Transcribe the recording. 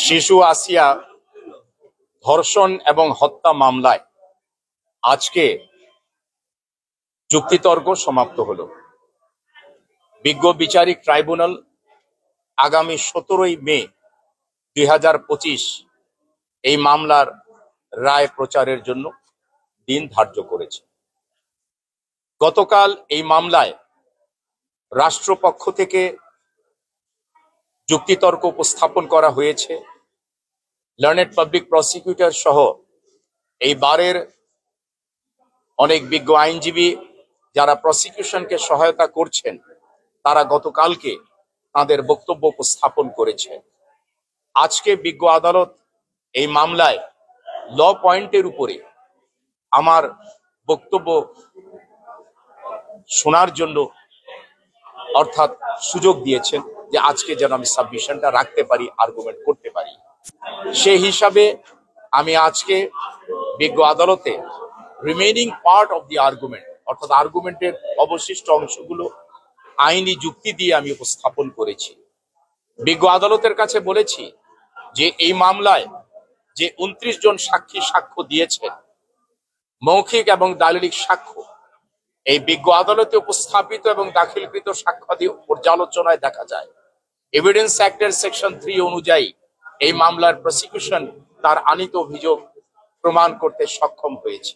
শিশু আসিয়া ধর্ষণ এবং হত্যা মামলায় আজকে যুক্তিতর্ক সমাপ্ত হলো। বিজ্ঞ বিচারিক ট্রাইব্যুনাল আগামী 17 মে 2025 এই মামলার রায় প্রচারের জন্য দিন ধার্য করেছে। গতকাল এই মামলায় রাষ্ট্রপক্ষ থেকে যুক্তিতর্ক উপস্থাপন করা হয়েছে। লার্নেড পাবলিক প্রসিকিউটর সহ এই বারের অনেক বিজ্ঞ আইনজীবী যারা প্রসিকিউশনকে সহায়তা করছেন তারা গতকালকে তাদের বক্তব্য উপস্থাপন করেছে। আজকে বিজ্ঞ আদালত এই মামলায় ল পয়েন্টের উপরে আমার বক্তব্য শোনার জন্য অর্থাৎ সুযোগ দিয়েছেন যে আজকে যেন আমি সাবমিশনটা রাখতে পারি, আর্গুমেন্ট করতে পারি। সেই হিসাবে আমি আজকে বিজ্ঞ আদালতে remaining part of the argument অর্থাৎ আর্গুমেন্টের অবশিষ্ট অংশগুলো আইনি যুক্তি দিয়ে আমি উপস্থাপন করেছি। বিজ্ঞ আদালতের কাছে বলেছি যে এই মামলায় যে 29 জন সাক্ষী সাক্ষ্য দিয়েছেন, মৌখিক এবং দালিলিক সাক্ষ্য, এই বিজ্ঞ আদালতে উপস্থাপিত এবং দাখিলকৃত সাক্ষ্যাদি পর্যালোচনায় দেখা যায় এভিডেন্স অ্যাক্টের সেকশন 3 অনুযায়ী এই মামলার প্রসিকিউশন তার আনিত অভিযোগ প্রমাণ করতে সক্ষম হয়েছে।